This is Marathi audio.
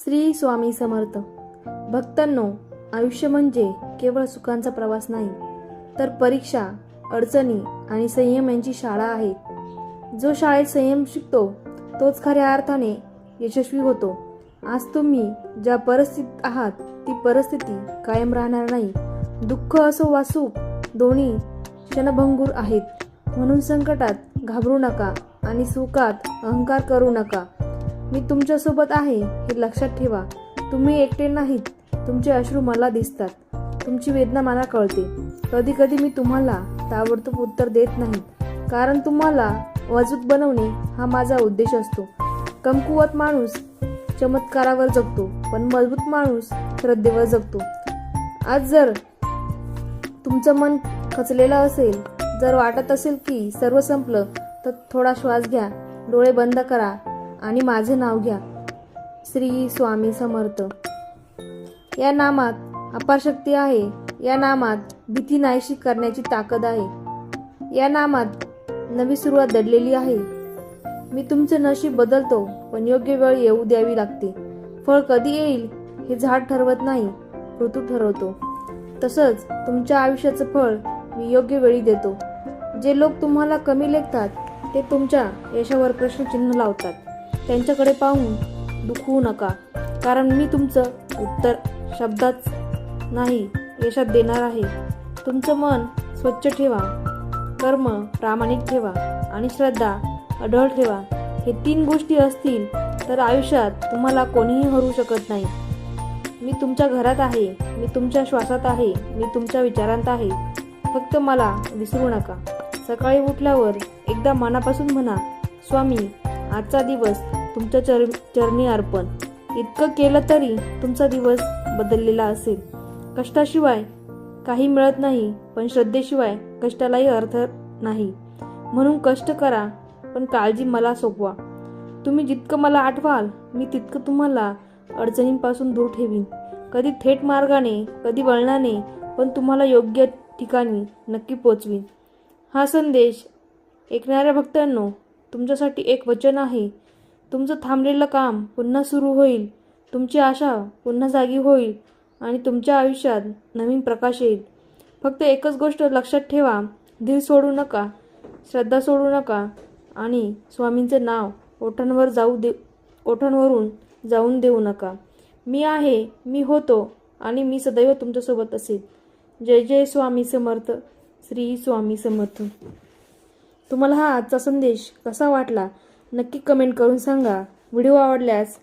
श्री स्वामी समर्थ. भक्तांनो, आयुष्य म्हणजे केवळ सुखांचा प्रवास नाही, तर परीक्षा, अडचणी आणि संयम यांची शाळा आहे. जो शाळेत संयम शिकतो तोच खऱ्या अर्थाने यशस्वी होतो. आज तुम्ही ज्या परिस्थितीत आहात ती परिस्थिती कायम राहणार नाही. दुःख असो वा सुख दोन्ही क्षणभंगूर आहेत. म्हणून संकटात घाबरू नका आणि सुखात अहंकार करू नका. मी तुमच्यासोबत आहे हे लक्षात ठेवा. तुम्ही एकटे नाहीत. तुमचे अश्रू मला दिसतात. तुमची वेदना मला कळते. कधी कधी मी तुम्हाला ताबडतोब उत्तर देत नाही, कारण तुम्हाला मजबूत बनवणे हा माझा उद्देश असतो. कमकुवत माणूस चमत्कारावर जगतो, पण मजबूत माणूस श्रद्धेवर जगतो. आज जर तुमचं मन खचलेलं असेल, जर वाटत असेल की सर्व संपलं, तर थोडा श्वास घ्या, डोळे बंद करा आणि माझे नाव घ्या, श्री स्वामी समर्थ. या नामात अपार शक्ती आहे. या नामात भीती नाहीशी करण्याची ताकद आहे. या नामात नवी सुरुवात दडलेली आहे. मी तुमचे नशीब बदलतो, पण योग्य वेळ येऊ द्यावी लागते. फळ कधी येईल हे झाड ठरवत नाही, ऋतू ठरवतो. तसंच तुमच्या आयुष्याचं फळ मी योग्य वेळी देतो. जे लोक तुम्हाला कमी लेखतात ते तुमच्या यशावर प्रश्नचिन्ह लावतात. त्यांच्याकडे पाहून दुखवू नका, कारण मी तुमचं उत्तर शब्दात नाही, यशात देणार आहे. तुमचं मन स्वच्छ ठेवा, कर्म प्रामाणिक ठेवा आणि श्रद्धा अढळ ठेवा. हे 3 गोष्टी असतील तर आयुष्यात तुम्हाला कोणीही हरू शकत नाही. मी तुमच्या घरात आहे, मी तुमच्या श्वासात आहे, मी तुमच्या विचारांत आहे. फक्त मला विसरू नका. सकाळी उठल्यावर एकदा मनापासून म्हणा, स्वामी, आजचा दिवस तुमच्या चरणी अर्पण. इतकं केलं तरी तुमचा दिवस बदललेला असेल. कष्टाशिवाय काही मिळत नाही, पण श्रद्धेशिवाय कष्टालाही अर्थ नाही. म्हणून कष्ट करा, पण काळजी मला सोपवा. तुम्ही जितकं मला आठवाल, मी तितकं तुम्हाला अडचणींपासून दूर ठेवीन. कधी थेट मार्गाने, कधी वळणाने, पण तुम्हाला योग्य ठिकाणी नक्की पोचवीन. हा संदेश ऐकणाऱ्या भक्तांनो, तुमच्यासाठी एक वचन आहे. तुमचं थांबलेलं काम पुन्हा सुरू होईल. तुमची आशा पुन्हा जागी होईल आणि तुमच्या आयुष्यात नवीन प्रकाश येईल. फक्त एकच गोष्ट लक्षात ठेवा, धीर सोडू नका, श्रद्धा सोडू नका आणि स्वामींचे नाव ओठांवरून जाऊन देऊ नका. मी आहे, मी होतो आणि मी सदैव तुमच्यासोबत असेल. जय जय स्वामी समर्थ. श्री स्वामी समर्थ. तुम्हाला हा आजचा संदेश कसा वाटला नक्की कमेंट करून सांगा. व्हिडिओ आवडल्यास